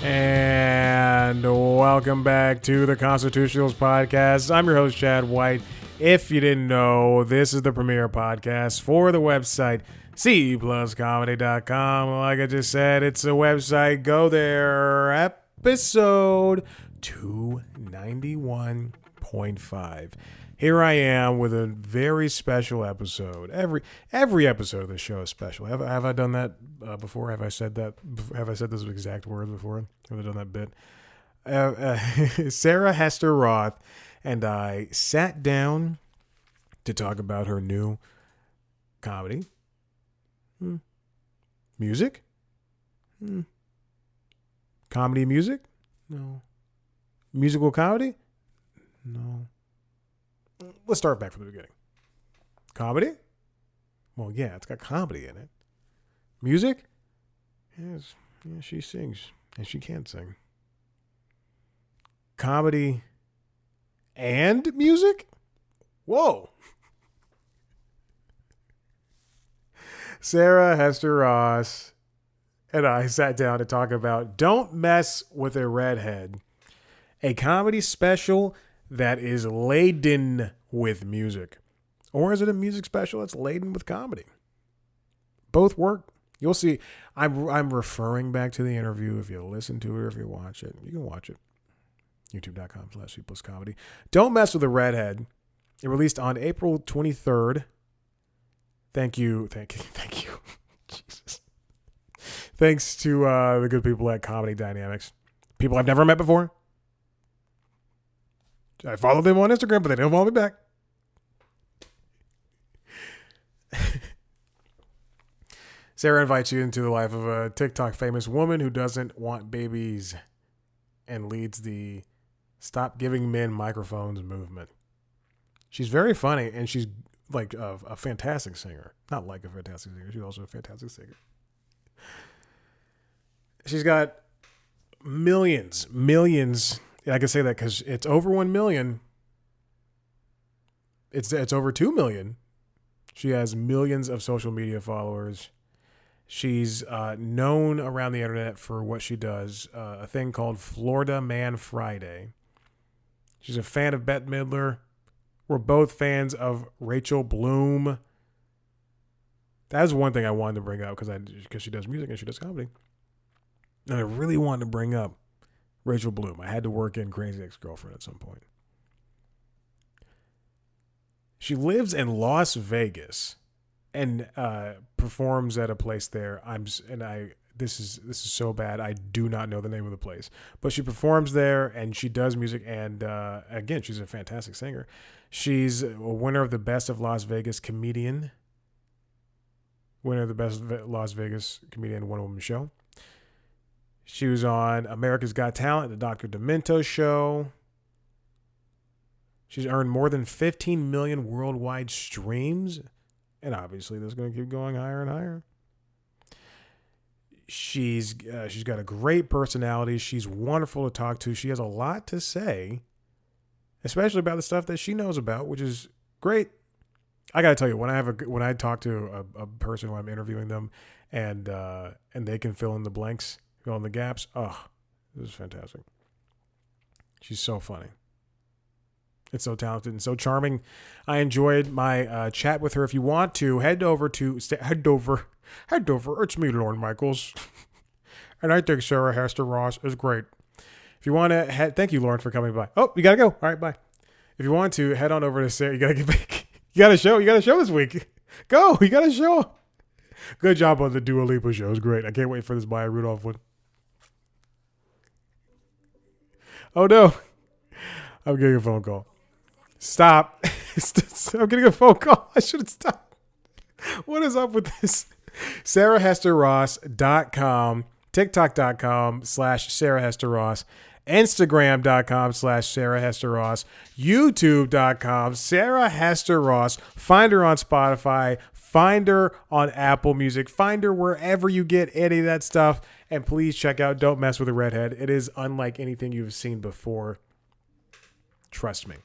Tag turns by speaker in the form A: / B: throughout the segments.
A: And welcome back to the Constitutionals Podcast. I'm your host, Chad White. If you didn't know, this is the premier podcast for the website, cepluscomedy.com. Like I just said, it's a website. Go there. Episode 291.5. Here I am with a very special episode. Every episode of the show is special. Have I done that before? Have I said that? Have I said those exact words before? Have I done that bit? Sarah Hester Roth and I sat down to talk about her new comedy. Music? Comedy music? No. Musical comedy? No. Let's start back from the beginning. Comedy? Well, yeah, it's got comedy in it. Music? Yes. Yeah, she sings. And she can sing. Comedy and music? Whoa. Sarah Hester Ross and I sat down to talk about Don't Mess with a Redhead, a comedy special that is laden with music. Or is it a music special that's laden with comedy? Both work. You'll see. I'm referring back to the interview. If you listen to it or if you watch it, you can watch it. YouTube.com/cepluscomedy. Don't Mess with a Redhead. It released on April 23rd. Thank you. Jesus. Thanks to the good people at Comedy Dynamics. People I've never met before. I follow them on Instagram, but they don't follow me back. Sarah invites you into the life of a TikTok famous woman who doesn't want babies and leads the Stop Giving Men Microphones movement. She's very funny, and she's like a fantastic singer. Not like a fantastic singer. She's also a fantastic singer. She's got millions. I can say that because it's over 1 million. It's over 2 million. She has millions of social media followers. She's known around the internet for what she does, a thing called Florida Man Friday. She's a fan of Bette Midler. We're both fans of Rachel Bloom. That's one thing I wanted to bring up because she does music and she does comedy. And I really wanted to bring up Rachel Bloom. I had to work in Crazy Ex-Girlfriend at some point. She lives in Las Vegas and performs at a place there. This is so bad. I do not know the name of the place, but she performs there and she does music. And again, she's a fantastic singer. She's a winner of the Best of Las Vegas Comedian. Winner of the Best of Las Vegas Comedian one-woman show. She was on America's Got Talent, the Dr. Demento show. She's earned more than 15 million worldwide streams. And obviously, this is going to keep going higher and higher. She's got a great personality. She's wonderful to talk to. She has a lot to say, especially about the stuff that she knows about, which is great. I got to tell you, when I talk to a person when I'm interviewing them, and they can fill in the blanks, fill in the gaps. Oh, this is fantastic. She's so funny. It's so talented and so charming. I enjoyed my chat with her. If you want to, head over. It's me, Lauren Michaels, and I think Sarah Hester Ross is great. If you want to, thank you, Lauren, for coming by. Oh, you gotta go. All right, bye. If you want to, head on over to Sarah. You gotta get back. You got a show this week. Go. You got a show. Good job on the Dua Lipa show. It was great. I can't wait for this Maya Rudolph one. Oh no, I'm getting a phone call. Stop. I'm getting a phone call. I should have stopped. What is up with this? SarahHesterRoss.com, TikTok.com/SarahHesterRoss, Instagram.com/SarahHesterRoss, YouTube.com, Sarah Hester Ross. Find her on Spotify. Find her on Apple Music. Find her wherever you get any of that stuff. And please check out Don't Mess with a Redhead. It is unlike anything you've seen before. Trust me.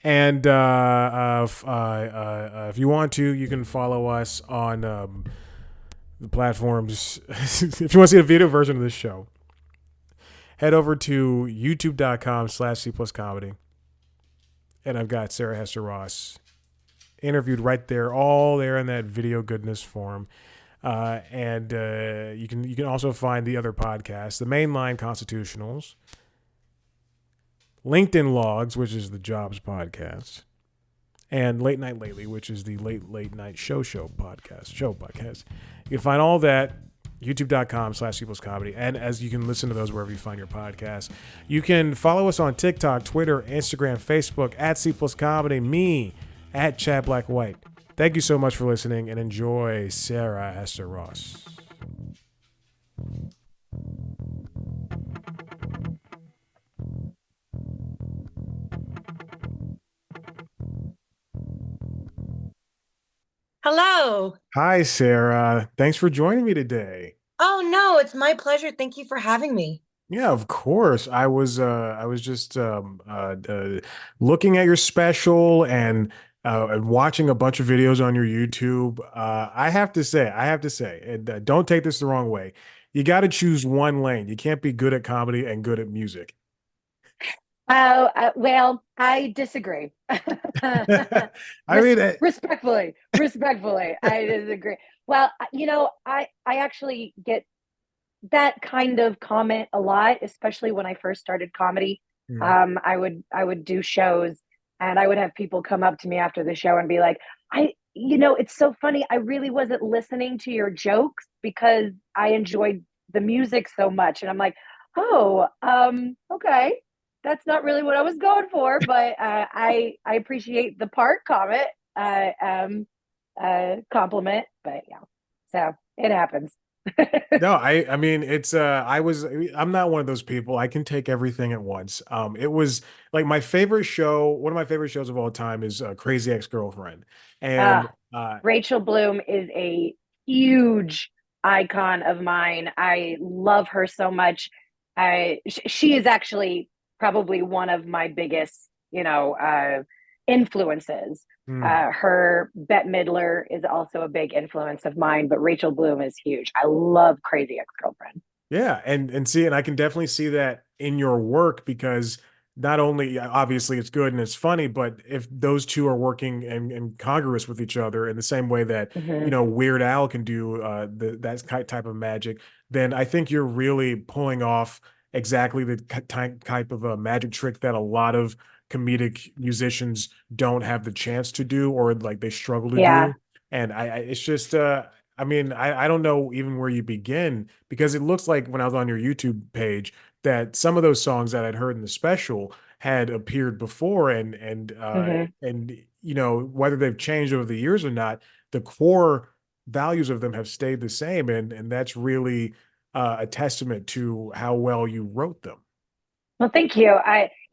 A: And if you want to, you can follow us on the platforms. If you want to see a video version of this show, head over to youtube.com/C plus comedy. And I've got Sarah Hester Ross interviewed right there, all there in that video goodness form. And you can also find the other podcasts, the Mainline Constitutionals, LinkedIn Logs, which is the Jobs podcast, and Late Night Lately, which is the late night show podcast. You can find all that youtube.com/C plus comedy. And as you can listen to those wherever you find your podcasts, you can follow us on TikTok, Twitter, Instagram, Facebook at C plus comedy, me at Chad Black White. Thank you so much for listening and enjoy Sarah Hester Ross.
B: Hello.
A: Hi, Sarah. Thanks for joining me today.
B: Oh no, it's my pleasure. Thank you for having me.
A: Yeah, of course. I was just looking at your special and watching a bunch of videos on your YouTube. I have to say, and don't take this the wrong way. You got to choose one lane. You can't be good at comedy and good at music.
C: Well, I disagree.
A: I mean,
C: Respectfully, I disagree. Well, I actually get that kind of comment a lot, especially when I first started comedy.
A: mm,
C: I would do shows, and I would have people come up to me after the show and be like, it's so funny. I really wasn't listening to your jokes because I enjoyed the music so much. And I'm like, oh, okay. That's not really what I was going for, but I appreciate the part comment, compliment, but yeah, so it happens.
A: no, I mean it's I'm not one of those people. I can take everything at once. It was like my favorite show, one of my favorite shows of all time is Crazy Ex-Girlfriend. And
C: Uh, Rachel Bloom is a huge icon of mine. I love her so much. She is actually probably one of my biggest, influences.
A: mm,
C: Her Bette Midler is also a big influence of mine, but Rachel Bloom is huge. I love Crazy Ex-Girlfriend.
A: yeah, and I can definitely see that in your work because not only obviously it's good and it's funny, but if those two are working and congruous with each other in the same way that
C: Hmm.
A: Weird Al can do that type of magic, then I think you're really pulling off exactly the type of a magic trick that a lot of comedic musicians don't have the chance to do or like they struggle to
C: Yeah.
A: do. And it's just I mean, I don't know even where you begin because it looks like when I was on your YouTube page that some of those songs that I'd heard in the special had appeared before
C: Hmm.
A: and whether they've changed over the years or not, the core values of them have stayed the same and that's really a testament to how well you wrote them.
C: Well, thank you.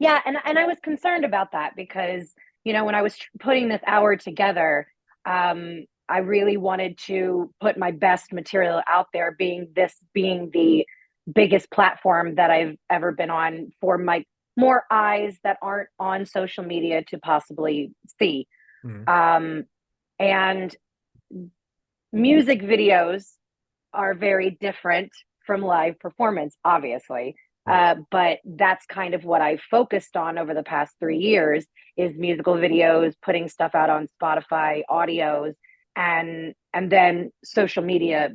C: Yeah, and I was concerned about that because, when I was putting this hour together, I really wanted to put my best material out there, being the biggest platform that I've ever been on for my more eyes that aren't on social media to possibly see.
A: Mhm.
C: Um, and music videos are very different from live performance, obviously.
A: Right.
C: But that's kind of what I focused on over the past 3 years is musical videos, putting stuff out on Spotify, audios, and then social media,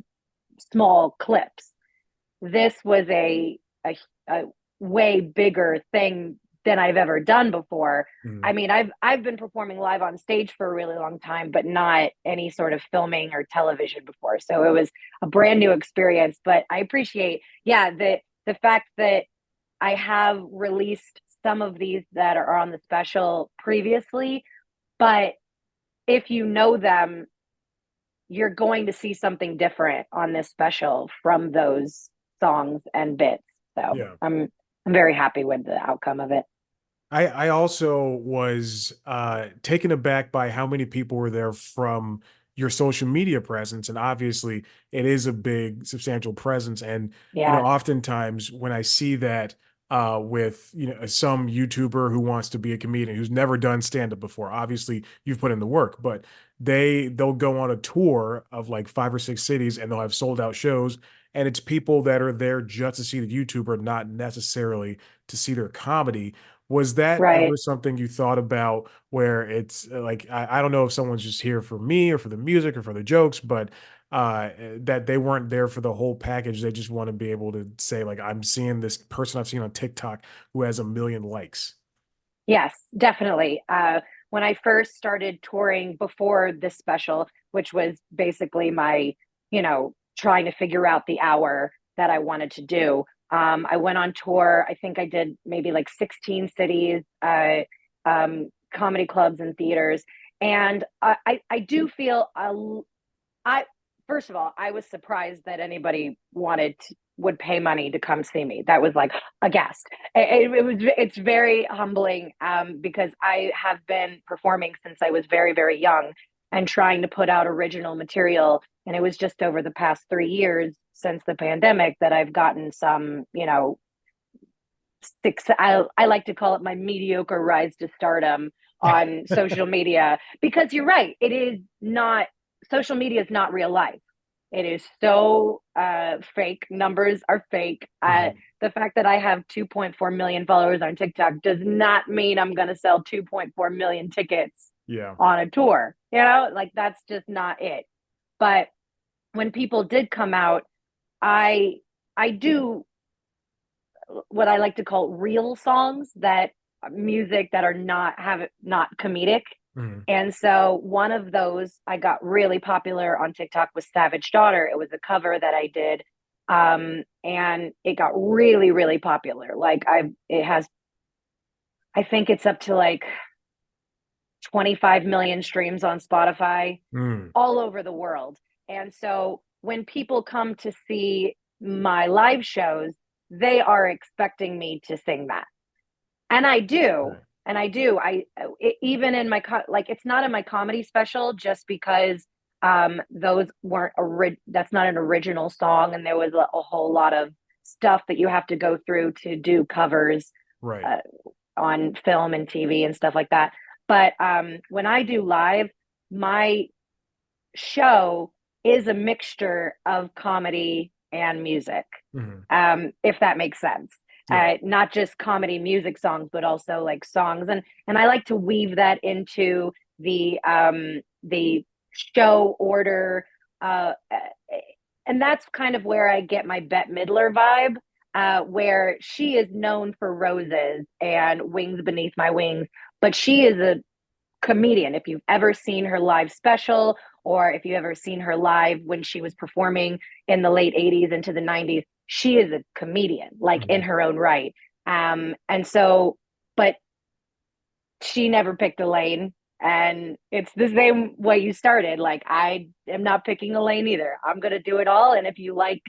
C: small clips. This was a way bigger thing than I've ever done before.
A: Mhm.
C: I mean, I've been performing live on stage for a really long time, but not any sort of filming or television before. So it was a brand new experience. But I appreciate, yeah, the fact that I have released some of these that are on the special previously, but if you know them, you're going to see something different on this special from those songs and bits. So
A: Yeah.
C: I'm very happy with the outcome of it.
A: I also was taken aback by how many people were there from your social media presence, and obviously it is a big, substantial presence. And
C: Yeah.
A: oftentimes when I see that with some YouTuber who wants to be a comedian who's never done stand up before, obviously you've put in the work, but they'll go on a tour of like 5 or 6 cities and they'll have sold out shows. and it's people that are there just to see the YouTuber, not necessarily to see their comedy. Was that
C: Right.
A: ever something you thought about where it's like, I don't know if someone's just here for me or for the music or for the jokes, but that they weren't there for the whole package. They just want to be able to say, like, I'm seeing this person I've seen on TikTok who has a million likes.
C: Yes, definitely. When I first started touring before this special, which was basically my, trying to figure out the hour that I wanted to do, I went on tour. I think I did maybe like 16 cities, comedy clubs and theaters. And I do feel I first of all, I was surprised that anybody would pay money to come see me. That was like a guest. It's very humbling because I have been performing since I was very very young and trying to put out original material. And it was just over the past 3 years since the pandemic that I've gotten some, six. I like to call it my mediocre rise to stardom on social media because you're right. It is not social media is not real life. It is so fake. Numbers are fake.
A: Mhm.
C: The fact that I have 2.4 million followers on TikTok does not mean I'm going to sell 2.4 million tickets
A: Yeah.
C: on a tour. Like that's just not it. But when people did come out, I I do what I like to call real songs that music that are not comedic.
A: Mhm.
C: And so one of those I got really popular on TikTok was Savage Daughter. It was a cover that I did. And it got really, really popular. Like it has, I think it's up to like 25 million streams on Spotify
A: Mm.
C: all over the world. And so when people come to see my live shows, they are expecting me to sing that. And I do.
A: Right.
C: And I do. Even in like it's not in my comedy special just because those weren't that's not an original song and there was a whole lot of stuff that you have to go through to do covers
A: Right.
C: uh, on film and TV and stuff like that. But when I do live, my show is a mixture of comedy and music,
A: Mhm.
C: if that makes sense.
A: Yeah.
C: Not just comedy music songs, but also like songs, and I like to weave that into the show order, and that's kind of where I get my Bette Midler vibe, where she is known for Roses and Wings Beneath My Wings, but she is a comedian. If you've ever seen her live special, or if you've ever seen her live when she was performing in the late 80s into the 90s, she is a comedian, like in
A: Mhm.
C: her own right. And so, but she never picked a lane. And it's the same way you started. Like, I am not picking a lane either. I'm going to do it all. And if you like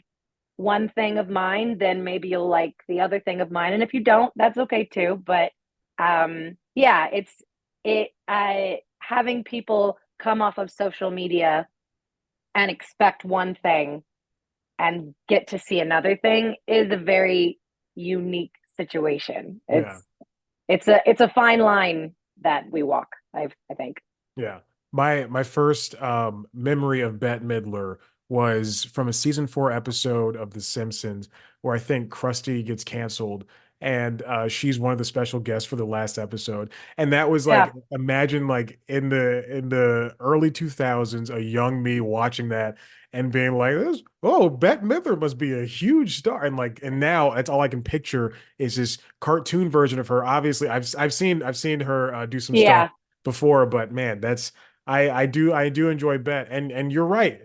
C: one thing of mine, then maybe you'll like the other thing of mine. And if you don't, that's okay too. But yeah, having people come off of social media and expect one thing and get to see another thing is a very unique situation.
A: Yeah.
C: It's a fine line that we walk, I think.
A: Yeah. My first memory of Bette Midler was from a season 4 episode of The Simpsons where I think Krusty gets canceled and she's one of the special guests for the last episode. And that was like,
C: Yeah.
A: imagine like in the early 2000s, a young me watching that and being like, this, oh, Bette Midler must be a huge star. And like, and now that's all I can picture is this cartoon version of her. Obviously, I've seen her do some stuff
C: Yeah.
A: before, but man, that's I do enjoy Bet, and you're right.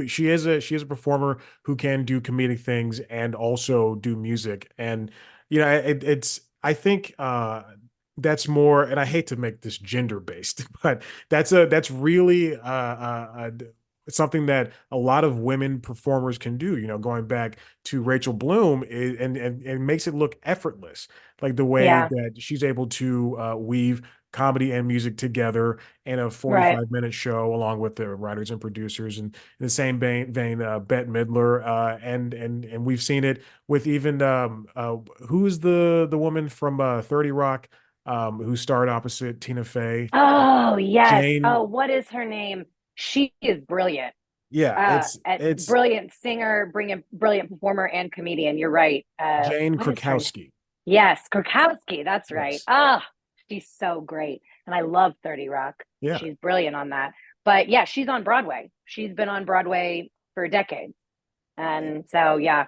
A: She is a performer who can do comedic things and also do music, and it's I think that's more, and I hate to make this gender based, but that's really something that a lot of women performers can do. Going back to Rachel Bloom, and makes it look effortless, like the way
C: Yeah.
A: that she's able to weave comedy and music together in a
C: Right.
A: 45-minute show, along with the writers and producers. And in the same vein, Bette Midler, and we've seen it with even who's the woman from 30 Rock, who starred opposite Tina Fey,
C: Oh, yes.
A: Jane.
C: Oh, what is her name? She is brilliant.
A: Yeah, it's
C: Brilliant singer, brilliant performer and comedian. You're right.
A: Jane
C: What is her name?
A: Krakowski.
C: Yes, Krakowski. That's right.
A: Yes.
C: Ah, she's so great. And I love 30 Rock.
A: Yeah.
C: She's brilliant on that. But yeah, she's on Broadway. She's been on Broadway for decades. And so, yeah.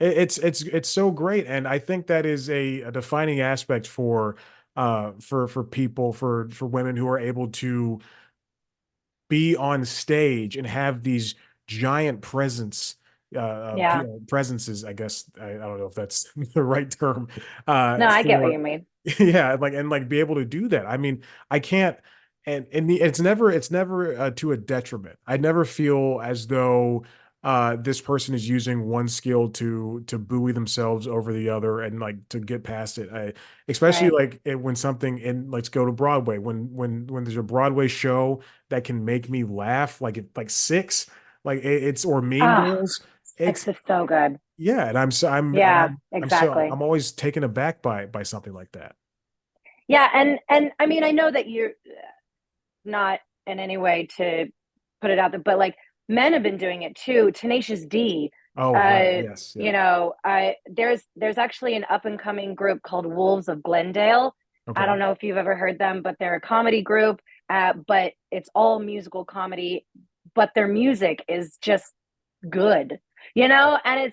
A: It's so great, and I think that is a defining aspect for people for women who are able to be on stage and have these giant
C: Yeah.
A: presences. I guess I don't know if that's the right term.
C: No, I get what
A: For
C: you mean.
A: yeah, like and like be able to do that. I mean, I can't, it's never to a detriment. I never feel as though this person is using one skill to buoy themselves over the other and like to get past it. Especially
C: Right.
A: like when something in let's go to Broadway when there's a Broadway show that can make me laugh like Six, like it's or Mean
C: Ah,
A: Girls.
C: Six
A: It's
C: is so good.
A: yeah, and I'm so
C: Yeah, exactly.
A: I'm always taken aback by something like that.
C: Yeah, and I mean, I know that you're not in any way to put it out there, but like men have been doing it too. Tenacious D.
A: Oh, right. Yes. Yeah.
C: There's actually an up and coming group called Wolves of Glendale. I
A: Okay.
C: don't know if you've ever heard them, but they're a comedy group. But it's all musical comedy, but their music is just good, and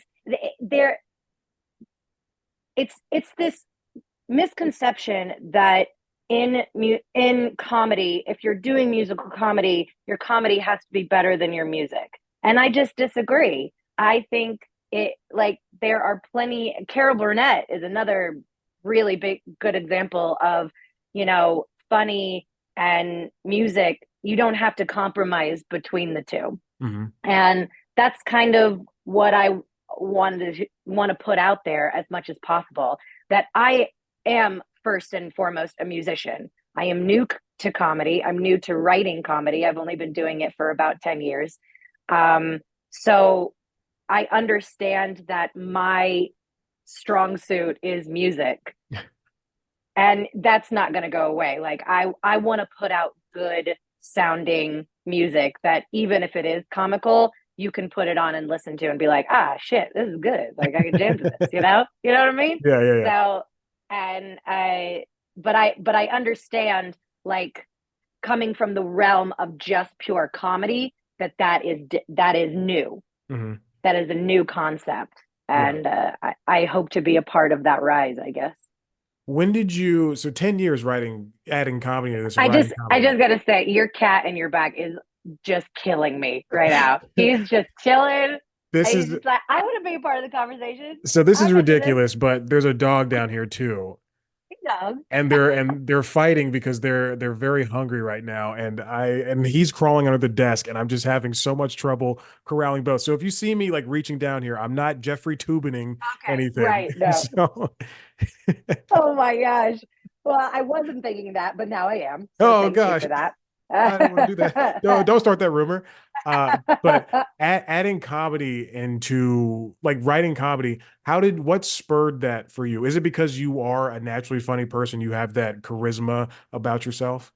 C: they're it's this misconception that in comedy, if you're doing musical comedy, your comedy has to be better than your music. And I just disagree. I think it like there are plenty. Carol Burnett is another really big good example of, funny and music. You don't have to compromise between the two.
A: Hmm.
C: And that's kind of what I want to put out there as much as possible, that I am first and foremost a musician. I am new to comedy. I'm new to writing comedy. I've only been doing it for about 10 years. So I understand that my strong suit is music, and that's not going to go away. Like I want to put out good sounding music that even if it is comical, you can put it on and listen to and be like, ah, shit, this is good. Like I can jam to this, you know what I mean?
A: Yeah. Yeah. Yeah.
C: So, and but I understand, like, coming from the realm of just pure comedy, that is new.
A: Hmm.
C: That is a new concept.
A: Yeah.
C: And I hope to be a part of that rise, I guess.
A: When did you, so 10 years adding comedy to this or
C: I
A: writing
C: just I
A: comedy?
C: just gotta say, your cat in your back is just killing me right now. He's just chilling.
A: This
C: He's
A: is,
C: just like, I want to be a part of the conversation.
A: so this is
C: I'm into this.
A: ridiculous, but there's a dog down here too.
C: He knows.
A: And they're fighting because they're very hungry right now. And he's crawling under the desk and I'm just having so much trouble corralling both. So if you see me like reaching down here, I'm not Jeffrey Tubining
C: Okay,
A: anything.
C: right. No.
A: So
C: Oh my gosh. Well, I wasn't thinking that, but now I am. So
A: oh
C: thank you
A: gosh.
C: for that.
A: I don't want to do that. Don't start that rumor. But adding comedy into like writing comedy, what spurred that for you? Is it because you are a naturally funny person? You have that charisma about yourself?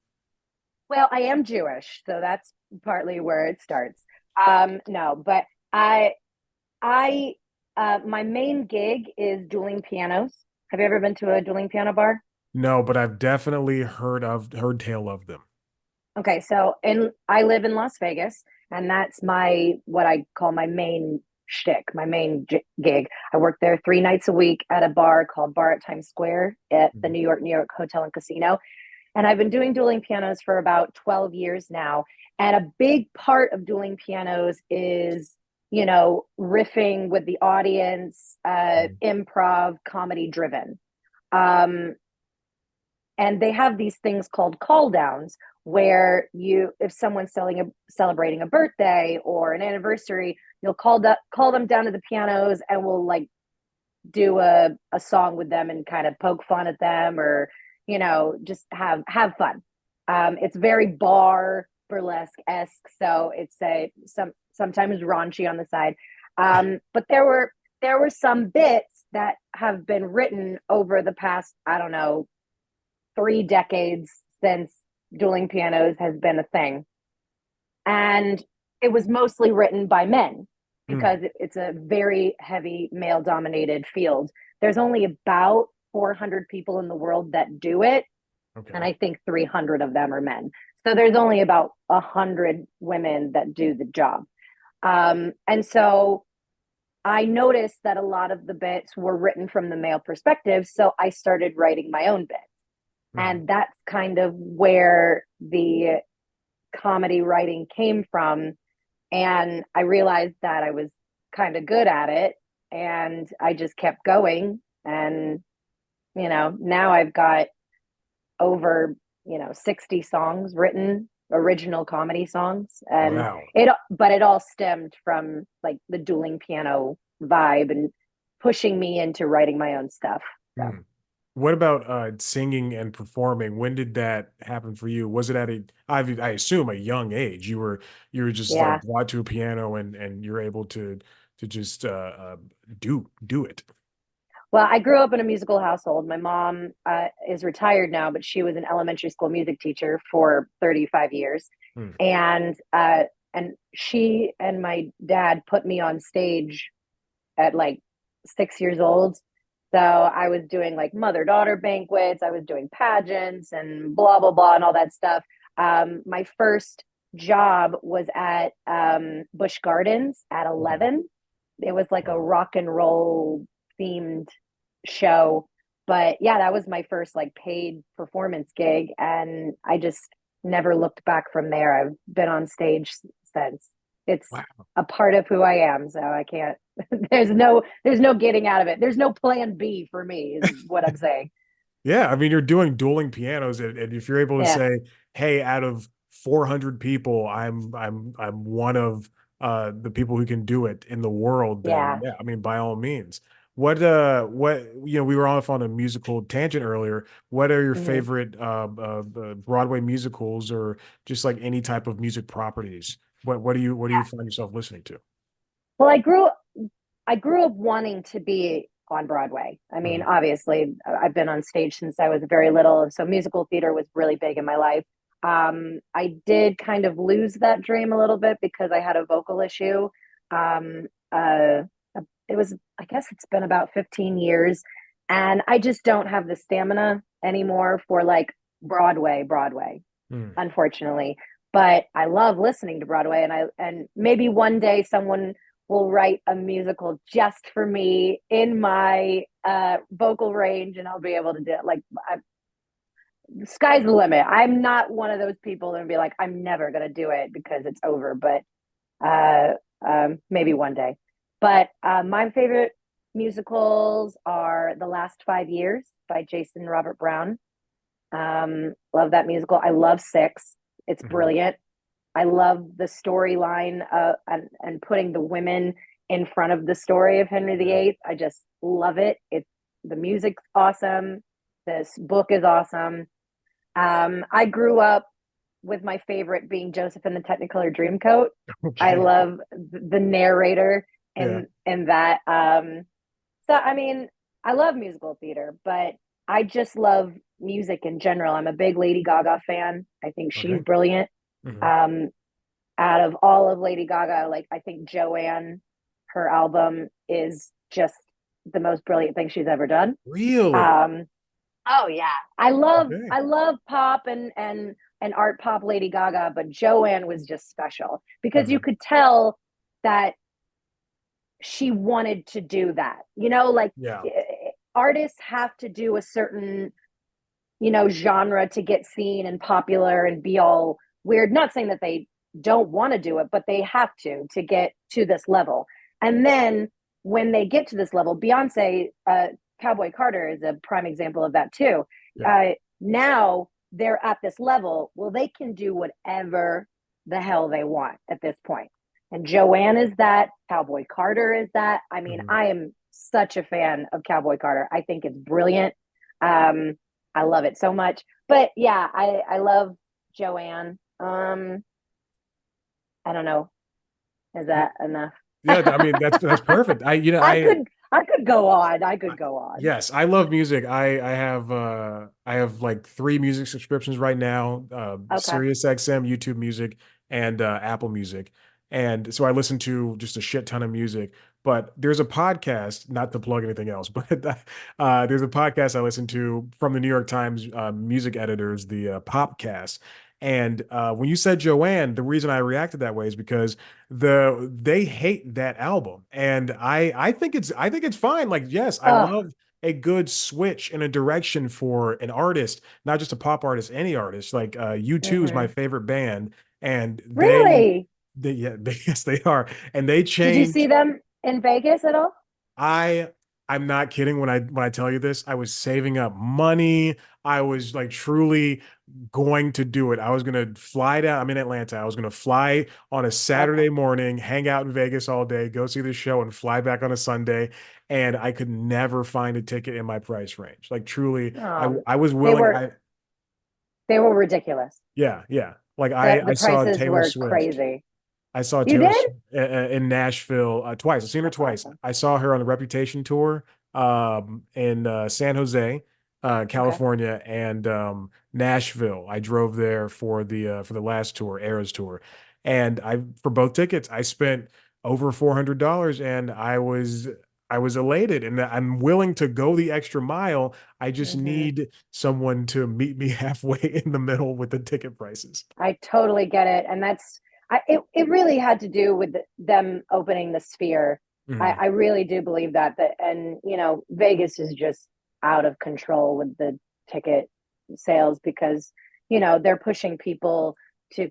C: Well, I am Jewish, so that's partly where it starts. No, but I my main gig is dueling pianos. Have you ever been to a dueling piano bar?
A: No, but I've definitely heard tale of them.
C: Okay, so I live in Las Vegas, and that's my what I call my main shtick, my main gig. I work there 3 nights a week at a bar called Bar at Times Square at the
A: Mhm.
C: New York Hotel and Casino. And I've been doing dueling pianos for about 12 years now. And a big part of dueling pianos is, riffing with the audience, improv, comedy driven. Um, and they have these things called call downs, where if someone's celebrating a birthday or an anniversary, you'll call them down to the pianos, and we'll like do a song with them and kind of poke fun at them, or just have fun. It's very bar burlesque esque, so it's sometimes raunchy on the side. But there were some bits that have been written over the past, I don't know, 3 decades since dueling pianos has been a thing. And it was mostly written by men
A: Hmm.
C: because it's a very heavy male dominated field. There's only about 400 people in the world that do it, and
A: Okay.
C: I think 300 of them are men. So there's only about 100 women that do the job. And so I noticed that a lot of the bits were written from the male perspective. So I started writing my own bits.
A: Hmm.
C: And that's kind of where the comedy writing came from. And I realized that I was kind of good at it. And I just kept going. And, now I've got over, 60 songs written, original comedy songs. And
A: Wow.
C: but it all stemmed from like the dueling piano vibe and pushing me into writing my own stuff. So,
A: Hmm. What about singing and performing? When did that happen for you? Was it at I assume a young age? You were just like
C: yeah.
A: brought to a piano and you're able to just do it.
C: Well, I grew up in a musical household. My mom is retired now, but she was an elementary school music teacher for 35 years.
A: Hmm.
C: And she and my dad put me on stage at like 6 years old. So I was doing like mother daughter banquets, I was doing pageants and blah, blah, blah, and all that stuff. My first job was at Busch Gardens at
A: Okay.
C: 11. It was like a
A: Wow.
C: rock and roll themed show. But yeah, that was my first like paid performance gig. And I just never looked back from there. I've been on stage since. It's
A: Wow.
C: a part of who I am. So I can't, there's no getting out of it. There's no plan B for me, is what I'm saying.
A: Yeah, I mean, you're doing dueling pianos, and if you're able to
C: Yeah.
A: say, "Hey, out of 400 people, I'm one of the people who can do it in the world," then
C: Yeah.
A: yeah, I mean, by all means. What we were off on a musical tangent earlier. What are your
C: Mhm.
A: favorite Broadway musicals, or just like any type of music properties? What do you find yourself listening to?
C: Well, I grew up wanting to be on Broadway. I mean,
A: Mhm.
C: obviously, I've been on stage since I was very little, so musical theater was really big in my life. I did kind of lose that dream a little bit because I had a vocal issue. Um, uh, it was, I guess, it's been about 15 years, and I just don't have the stamina anymore for like Broadway,
A: Mm.
C: unfortunately. But I love listening to Broadway, and maybe one day someone will write a musical just for me in my vocal range, and I'll be able to do it. Like, sky's the limit. I'm not one of those people that would be like, I'm never gonna do it because it's over. But uh, maybe one day. But my favorite musicals are The Last 5 Years by Jason Robert Brown. Love that musical. I love Six. It's
A: Mhm.
C: brilliant. I love the storyline and putting the women in front of the story of Henry
A: Yeah.
C: VIII. I just love it. The music's awesome. This book is awesome. I grew up with my favorite being Joseph and the Technicolor Dreamcoat. I
A: Okay.
C: love the narrator
A: Yeah.
C: in that. So I mean, I love musical theater, but I just love music in general. I'm a big Lady Gaga fan. I think she's
A: Okay.
C: brilliant.
A: Mhm.
C: Um, Out of all of Lady Gaga, like I think Joanne, her album is just the most brilliant thing she's ever done.
A: Really?
C: Um, oh yeah, I
A: Okay.
C: love pop and art pop Lady Gaga, but Joanne was just special because you
A: Mhm.
C: could tell that she wanted to do that. Like
A: Yeah.
C: artists have to do a certain genre to get seen and popular and be all weird. Not saying that they don't want to do it, but they have to get to this level. And then when they get to this level, Beyonce, Cowboy Carter is a prime example of that too.
A: Yeah.
C: Now they're at this level. Well, they can do whatever the hell they want at this point. And Joanne is that. Cowboy Carter is that. I mean,
A: Mhm.
C: I am such a fan of Cowboy Carter. I think it's brilliant. Um, I love it so much. But yeah, I love Joanne. I don't know. Is
A: Yeah.
C: that enough?
A: Yeah, I mean, that's perfect.
C: I could go on. I could go on.
A: Yes, I love music. I have like 3 music subscriptions right now,
C: Okay.
A: Sirius XM, YouTube Music, and Apple Music. And so I listen to just a shit ton of music. But there's a podcast, not to plug anything else, but there's a podcast I listen to from the New York Times music editors, the Popcast. And when you said Joanne, the reason I reacted that way is because they hate that album, and I think it's fine. Like, yes, I
C: Oh,
A: love a good switch in a direction for an artist, not just a pop artist, any artist. Like U2 is my
C: hmm.
A: favorite band, and
C: Really?
A: yeah, yes, they are, and they
C: Did you see
A: changed.
C: them in Vegas at all?
A: I I'm not kidding when I tell you this. I was saving up money. I was like truly going to do it. I was gonna fly down. I'm in Atlanta. I was gonna fly on a Saturday
C: Okay.
A: morning, hang out in Vegas all day, go see the show, and fly back on a Sunday. And I could never find a ticket in my price range. Like truly, I was
C: They
A: willing.
C: were they were ridiculous.
A: Yeah, yeah. Like
C: The
A: I saw
C: prices
A: Taylor
C: were
A: Swift.
C: crazy.
A: I saw
C: You
A: Taylor
C: did?
A: Swift in Nashville twice. I've seen her
C: That's
A: twice.
C: awesome.
A: I saw her on the Reputation tour in San Jose,
C: Okay.
A: California, and Nashville. I drove there for the last tour, Eras tour, and I for both tickets I spent over $400, and I was elated, and I'm willing to go the extra mile. I just
C: Hmm.
A: need someone to meet me halfway in the middle with the ticket prices.
C: I totally get it. And it really had to do with them opening the Sphere.
A: Mhm.
C: I really do believe that, and Vegas is just out of control with the ticket sales because, they're pushing people to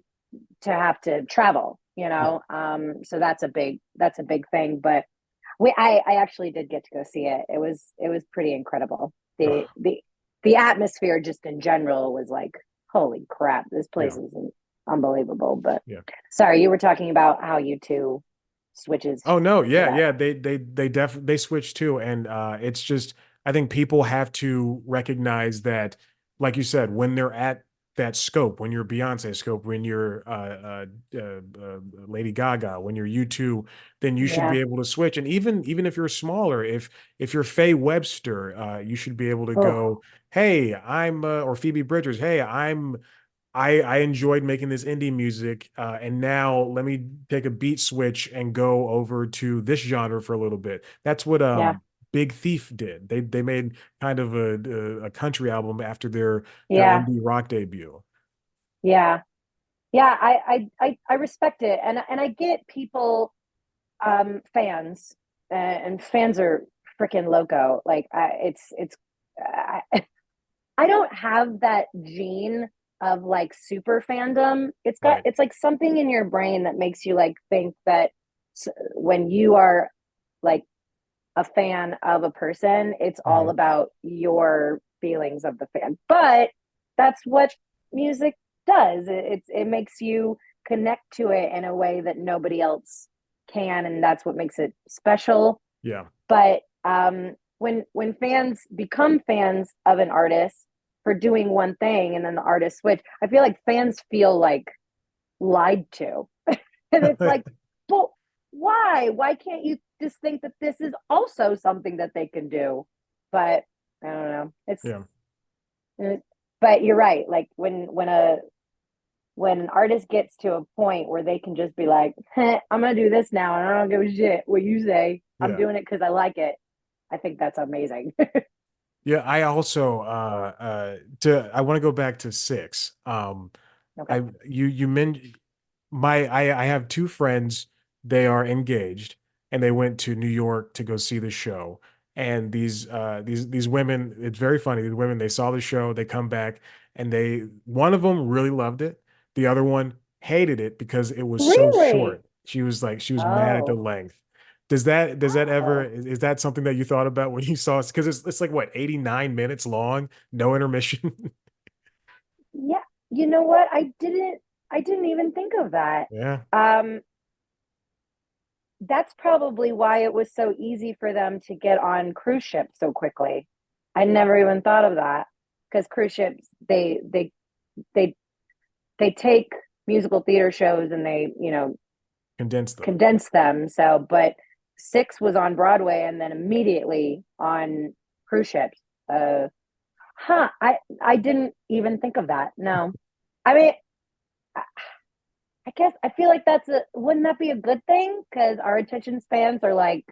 C: have to travel,
A: Yeah.
C: so that's a big thing. But I actually did get to go see it. It was pretty incredible. The
A: Ugh.
C: the the atmosphere just in general was like, holy crap, this
A: Yeah.
C: place is unbelievable. But
A: Yeah.
C: sorry, you were talking about how U2 switches
A: Oh no,
C: to
A: yeah,
C: that.
A: yeah. They definitely they switch too. And it's just I think people have to recognize that, like you said, when they're at that scope, when you're Beyonce scope, when you're Lady Gaga, when you're U2, then you should
C: Yeah.
A: be able to switch. And even if you're smaller, if you're Faye Webster, you should be able to
C: Oh,
A: go, hey, I'm or Phoebe Bridgers, hey, I enjoyed making this indie music, and now let me take a beat switch and go over to this genre for a little bit. That's what
C: yeah.
A: Big Thief did. They made kind of a country album after their
C: Yeah.
A: indie rock debut.
C: Yeah. Yeah. I respect it. And I get people, fans, and fans are freaking loco. Like, I, I don't have that gene of like super fandom.
A: Right.
C: It's like something in your brain that makes you like think that when you are like a fan of a person, it's all
A: Mhm.
C: about your feelings of the fan. But that's what music does. It makes you connect to it in a way that nobody else can, and that's what makes it special.
A: Yeah.
C: But when fans become fans of an artist for doing one thing and then the artist switch, I feel like fans feel like lied to. And it's like, but why can't you just think that this is also something that they can do? But I don't know.
A: Yeah.
C: But you're right. Like when an artist gets to a point where they can just be like, I'm gonna do this now and I don't give a shit what you say, I'm
A: Yeah.
C: doing it because I like it. I think that's amazing.
A: Yeah. I also to I want to go back to six.
C: Okay.
A: I you mentioned I have two friends. They are engaged, and they went to New York to go see the show. And these women, it's very funny. These women, they saw the show, they come back, and they one of them really loved it. The other one hated it because it was so
C: Really?
A: short. She was mad at the
C: Oh,
A: length. Does that ever
C: oh,
A: is that something that you thought about when you saw it? Because it's like what 89 minutes long, no intermission.
C: yeah. You know what? I didn't even think of that.
A: Yeah.
C: Um, that's probably why it was so easy for them to get on cruise ships so quickly. I never even thought of that because cruise ships they they take musical theater shows and they
A: Condense them.
C: condense them. So, but Six was on Broadway and then immediately on cruise ships. I didn't even think of that. No, I mean, I guess I feel like wouldn't that be a good thing? Because our attention spans are like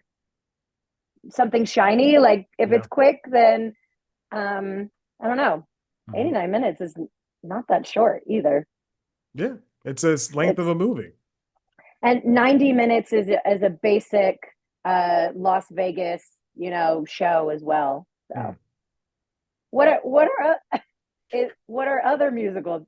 C: something shiny. Like if
A: Yeah.
C: it's quick, then um, I don't know.
A: Mhm.
C: 89 minutes is not that short either.
A: Yeah. It's a length of
C: It's
A: a movie.
C: and 90 minutes is a basic Las Vegas, show as well.
A: Mm.
C: So what are other musicals?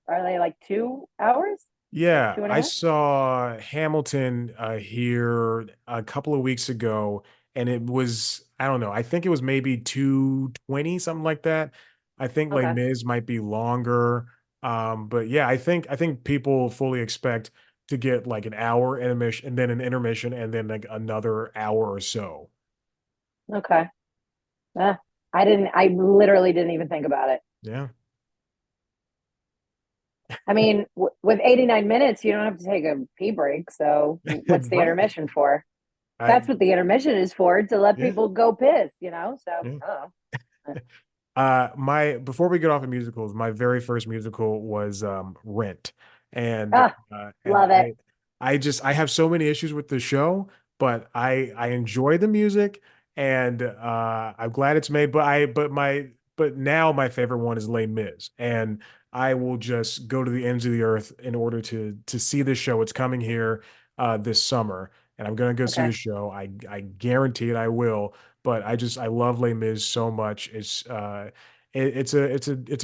C: Are they like 2 hours,
A: Yeah,
C: two and a
A: I
C: half?
A: saw Hamilton here a couple of weeks ago, and it was, I don't know, I think it was maybe 220, something like that. I think Les
C: Okay.
A: Mis might be longer. But yeah, I think people fully expect to get like an hour intermission and then an intermission and then like another hour or so.
C: Okay. I literally didn't even think about it.
A: Yeah.
C: I mean, with 89 minutes, you don't have to take a pee break. So what's the
A: Right.
C: intermission for?
A: I
C: That's what the intermission is for, to let
A: yeah.
C: people go piss. So,
A: Yeah.
C: oh.
A: My before we get off of musicals, my very first musical was Rent, and
C: Ah, love it.
A: I have so many issues with the show, but I enjoy the music, and I'm glad it's made. But now my favorite one is Les Mis, and I will just go to the ends of the earth in order to see this show. It's coming here this summer, and I'm gonna go see the
C: Okay.
A: show. I guarantee it. I will, but I love Les Mis so much. It's a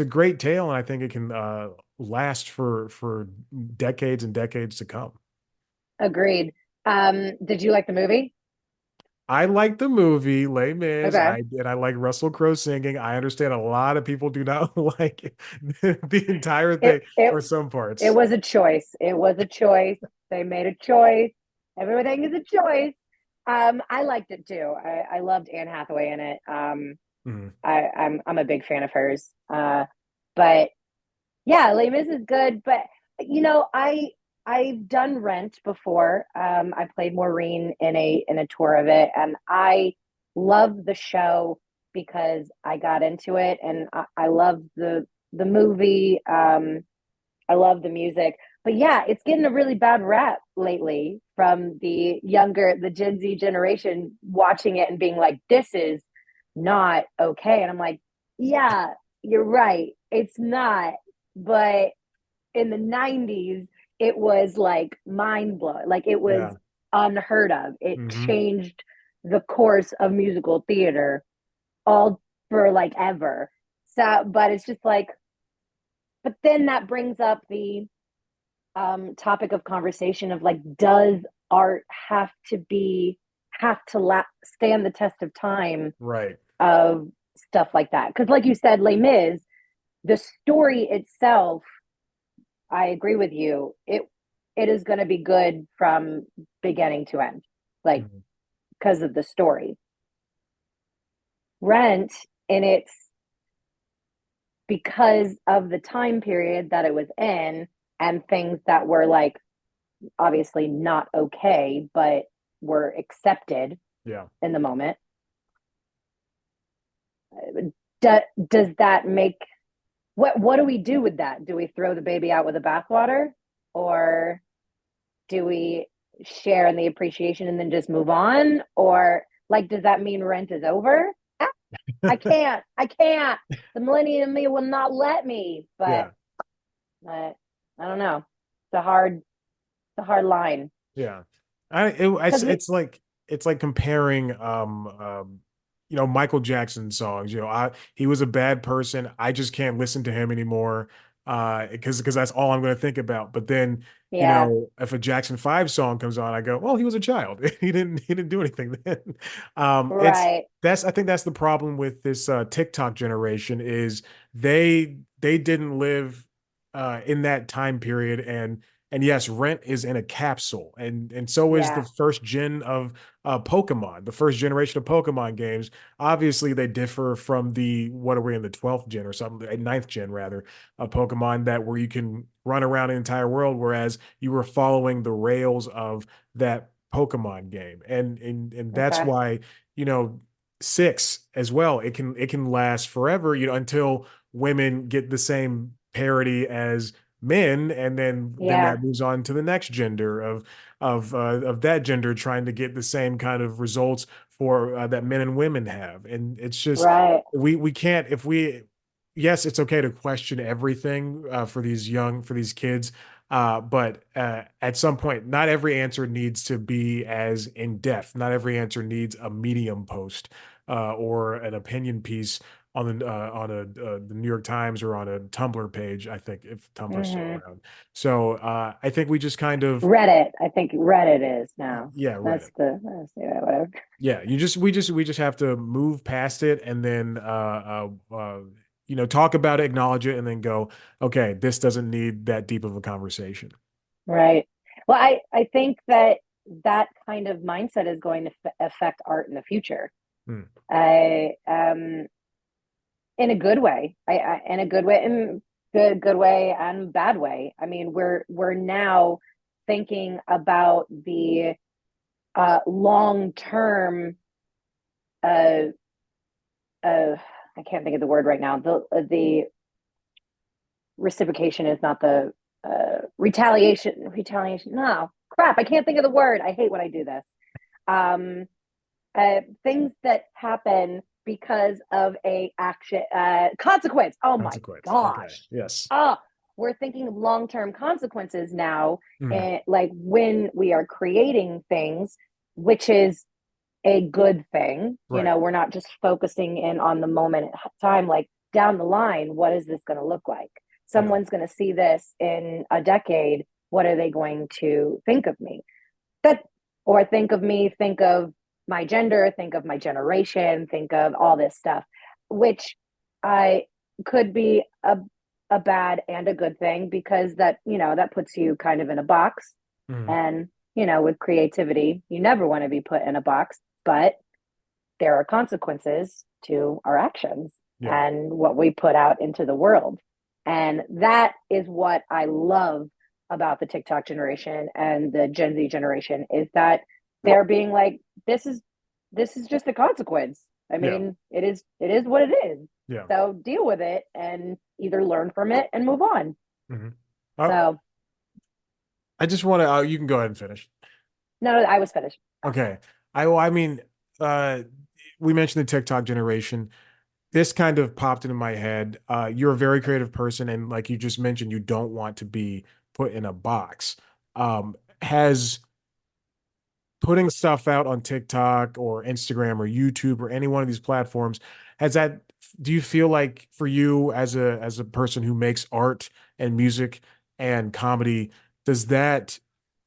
A: great tale, and I think it can last for decades and decades to come.
C: Agreed. Did you like the movie?
A: I like the movie Les Mis.
C: Okay.
A: I like Russell Crowe singing. I understand a lot of people do not like the entire
C: It
A: thing
C: it
A: or some
C: it
A: parts.
C: was a choice. It was a choice. They made a choice. Everything is a choice. I liked it too. I loved Anne Hathaway in it.
A: Mhm.
C: I'm a big fan of hers. But yeah, Les Mis is good. But I've done Rent before. I played Maureen in a tour of it, and I love the show because I got into it, and I love the movie. I love the music. But yeah, it's getting a really bad rap lately from the Gen Z generation watching it and being like, this is not okay. And I'm like, yeah, you're right. It's not. But in the 90s, it was like mind blowing. Like it was
A: Yeah.
C: unheard of. It
A: Hmm.
C: changed the course of musical theater all for like ever. So, but it's just like, but then that brings up the topic of conversation of like, does art stand the test of time
A: Right.
C: of stuff like that? Because, like you said, Les Mis, the story itself, I agree with you. It is going to be good from beginning to end, like
A: Mhm.
C: because of the story. Rent, in its because of the time period that it was in and things that were like obviously not okay, but were accepted
A: Yeah.
C: in the moment. Do, does that make what do we do with that? Do we throw the baby out with the bathwater, or do we share in the appreciation and then just move on, or like does that mean Rent is over? Ah, I can't. The millennium me will not let me. But
A: Yeah.
C: I don't know. It's a hard line
A: Yeah.
C: because we
A: It's like comparing Michael Jackson songs. He was a bad person. I just can't listen to him anymore because that's all I'm going to think about. But then,
C: yeah,
A: if a Jackson 5 song comes on, I go, "Well, he was a child. He didn't do anything then." It's
C: right,
A: that's I think that's the problem with this TikTok generation is they didn't live in that time period, and yes, Rent is in a capsule, and so is the
C: yeah,
A: first gen of Pokemon, the first generation of Pokemon games. Obviously, they differ from the what are we in the 12th gen or something, ninth gen rather, of Pokemon that where you can run around the entire world, whereas you were following the rails of that Pokemon game, and that's
C: okay,
A: why you know six as well. It can last forever, until women get the same parity as men, and then
C: Yeah.
A: that moves on to the next gender of that gender trying to get the same kind of results for that men and women have. And it's just
C: Right.
A: we can't if we yes, it's okay to question everything for these kids. But at some point, not every answer needs to be as in depth. Not every answer needs a Medium post or an opinion piece on the New York Times or on a Tumblr page. I think if Tumblr's still
C: Hmm.
A: around. So I think we just kind of
C: Reddit. I think Reddit is now.
A: yeah,
C: That's
A: Reddit.
C: yeah, whatever.
A: Yeah, we just have to move past it and then talk about it, acknowledge it, and then go, okay, this doesn't need that deep of a conversation.
C: Right. Well, I think that that kind of mindset is going to affect art in the future.
A: Hmm.
C: I In a good way. In a good way, in good way and bad way. I mean, we're now thinking about the long term uh I can't think of the word right now. The reciprocation is not the retaliation. No, crap, I can't think of the word. I hate when I do this. Um Things that happen because of a action consequence. Oh my
A: Consequence. Okay.
C: gosh.
A: Yes.
C: Ah, we're thinking of long-term consequences now,
A: Mm.
C: and like when we are creating things, which is a good thing.
A: Right.
C: We're not just focusing in on the moment at time, like down the line, what is this going to look like?
A: Yeah.
C: Someone's going to see this in a decade. What are they going to think of me? That, or think of my gender, think of my generation, think of all this stuff, which I could be a bad and a good thing, because that puts you kind of in a box.
A: Mm.
C: And with creativity, you never want to be put in a box, but there are consequences to our actions
A: Yeah.
C: and what we put out into the world. And that is what I love about the TikTok generation and the Gen Z generation, is that they're being like, this is just a consequence. I
A: Yeah.
C: mean, it is what it is.
A: Yeah.
C: So deal with it and either learn from it and move on.
A: Hmm.
C: So
A: I just want to. You can go ahead and finish.
C: no, I was finished.
A: Okay. I mean, uh, we mentioned the TikTok generation. This kind of popped into my head. You're a very creative person, and like you just mentioned, you don't want to be put in a box. Has putting stuff out on TikTok or Instagram or YouTube or any one of these platforms, has that do you feel like for you as a person who makes art and music and comedy, does that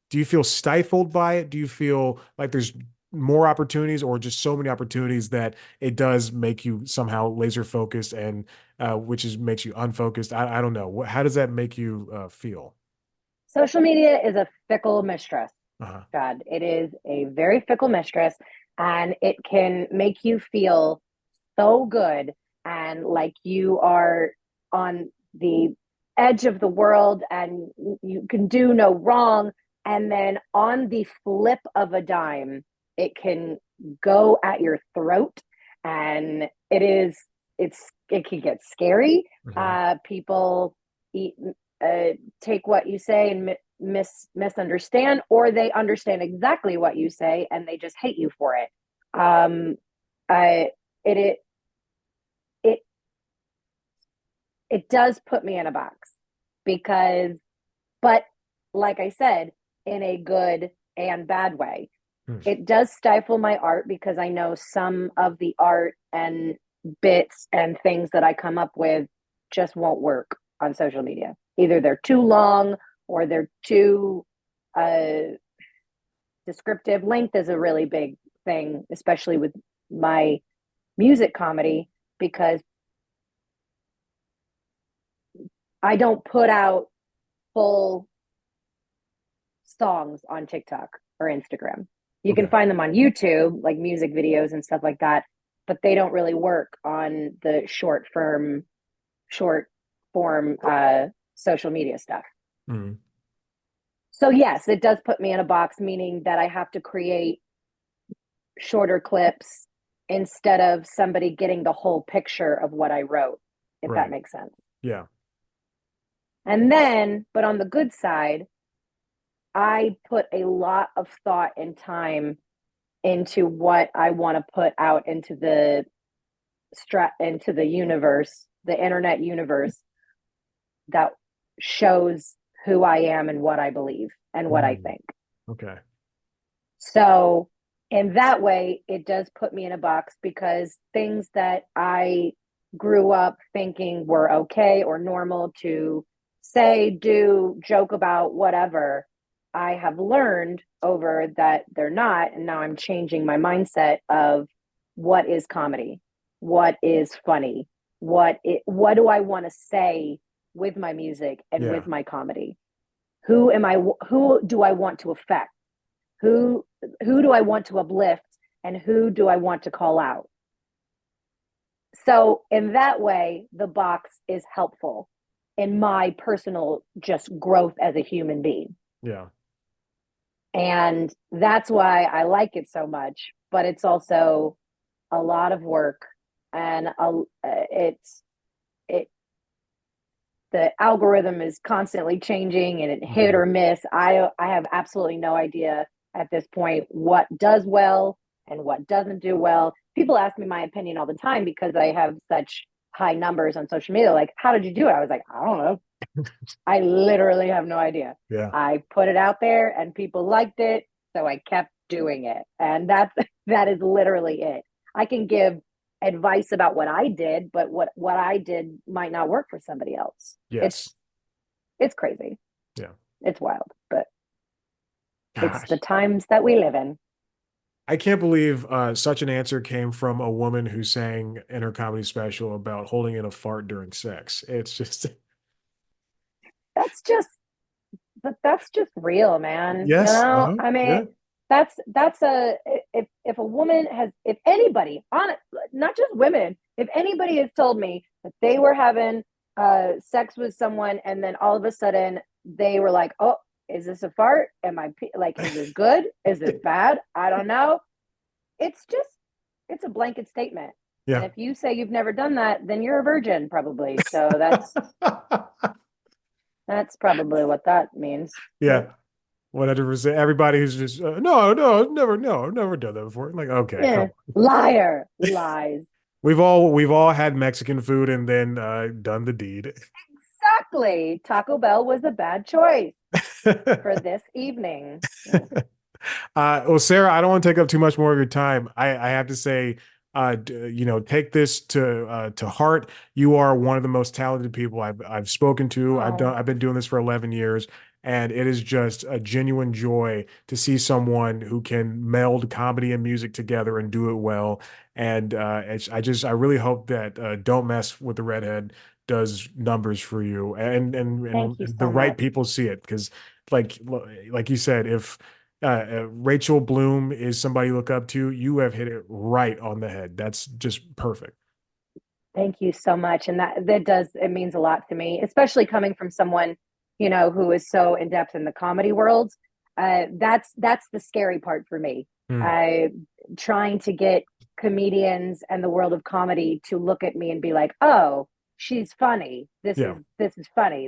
A: do you feel stifled by it? Do you feel like there's more opportunities or just so many opportunities that it does make you somehow laser focused and which is makes you unfocused? I don't know. How does that make you feel?
C: Social media is a fickle mistress.
A: Uh-huh.
C: God, it is a very fickle mistress, and it can make you feel so good and like you are on the edge of the world and you can do no wrong. And then on the flip of a dime, it can go at your throat, and it can get scary.
A: Mhm.
C: People eat, take what you say and misunderstand, or they understand exactly what you say and they just hate you for it. Um, I it it it it does put me in a box, because, but like I said, in a good and bad way,
A: Hmm.
C: it does stifle my art, because I know some of the art and bits and things that I come up with just won't work on social media. Either they're too long or they're too uh, descriptive. Length is a really big thing, especially with my music comedy, because I don't put out full songs on TikTok or Instagram. You can
A: Okay.
C: find them on YouTube, like music videos and stuff like that, but they don't really work on the short form social media stuff.
A: Mhm.
C: So yes, it does put me in a box, meaning that I have to create shorter clips instead of somebody getting the whole picture of what I wrote, if that
A: Right.
C: makes sense.
A: Yeah.
C: And then, but on the good side, I put a lot of thought and time into what I want to put out into into the universe, the internet universe, that shows who I am and what I believe and what I
A: Mm,
C: think.
A: okay.
C: So, in that way, it does put me in a box because things that I grew up thinking were okay or normal to say, do, joke about, whatever, I have learned over that they're not. And now I'm changing my mindset of what is comedy, what is funny, what do I want to say with my music and
A: Yeah.
C: with my comedy? Who do I want to affect? who who do I want to uplift and who do I want to call out? So in that way, the box is helpful in my personal just growth as a human being.
A: Yeah.
C: And that's why I like it so much, but it's also a lot of work and it the algorithm is constantly changing and it hit
A: Mhm.
C: or miss. I have absolutely no idea at this point what does well and what doesn't do well. People ask me my opinion all the time because I have such high numbers on social media. Like, how did you do it? I was like, I don't know. I literally have no idea.
A: Yeah.
C: I put it out there and people liked it, so I kept doing it. And that is literally it. I can give advice about what I did, but what I did might not work for somebody else.
A: Yes.
C: It's crazy.
A: Yeah.
C: It's wild, but it's the
A: Gosh.
C: times that we live in.
A: I can't believe such an answer came from a woman who sang in her comedy special about holding in a fart during sex. It's just,
C: That's just but that's just real, man. You
A: yes.
C: know, I mean,
A: Yeah.
C: that's a if a woman has if anybody on it, not just women, if anybody has told me that they were having sex with someone and then all of a sudden they were like, oh, is this a fart? Am I like, is this good? Is this bad? I don't know. It's just it's a blanket statement. And
A: Yeah.
C: if you say you've never done that, then you're a virgin probably. So that's probably what that means.
A: Yeah. 100%. Everybody who's just, no, no, I've never done that before. Like, okay,
C: Yeah.
A: come on.
C: Liar. Lies.
A: We've all had Mexican food and then done the deed.
C: Exactly. Taco Bell was a bad choice for this evening. Yeah.
A: Well, Sarah, I don't want to take up too much more of your time. I have to say, take this to heart. You are one of the most talented people I've spoken to.
C: Oh,
A: I've been doing this for 11 years, and it is just a genuine joy to see someone who can meld comedy and music together and do it well. And I really hope that Don't Mess with the Redhead does numbers for you, and
C: thank you
A: the
C: so
A: right
C: much.
A: people see it because like like you said, if Rachel Bloom is somebody you look up to, you have hit it right on the head. That's just perfect.
C: Thank you so much. And it means a lot to me, especially coming from someone, who is so in depth in the comedy world. That's the scary part for me.
A: Hmm.
C: I trying to get comedians and the world of comedy to look at me and be like, oh, she's funny.
A: Yeah,
C: This is funny.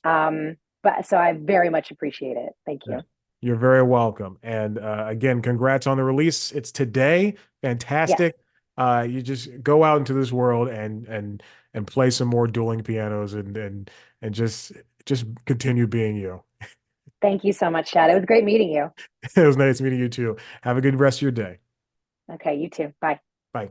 C: But so I very much appreciate it. Thank
A: yeah.
C: you.
A: You're very welcome. And again, congrats on the release. It's today.
C: Yes.
A: Fantastic. You just go out into this world and play some more dueling pianos and just continue being you.
C: Thank you so much, Chad. It was great meeting you.
A: It was nice meeting you too. Have a good rest of your day.
C: Okay, you too. Bye.
A: Bye.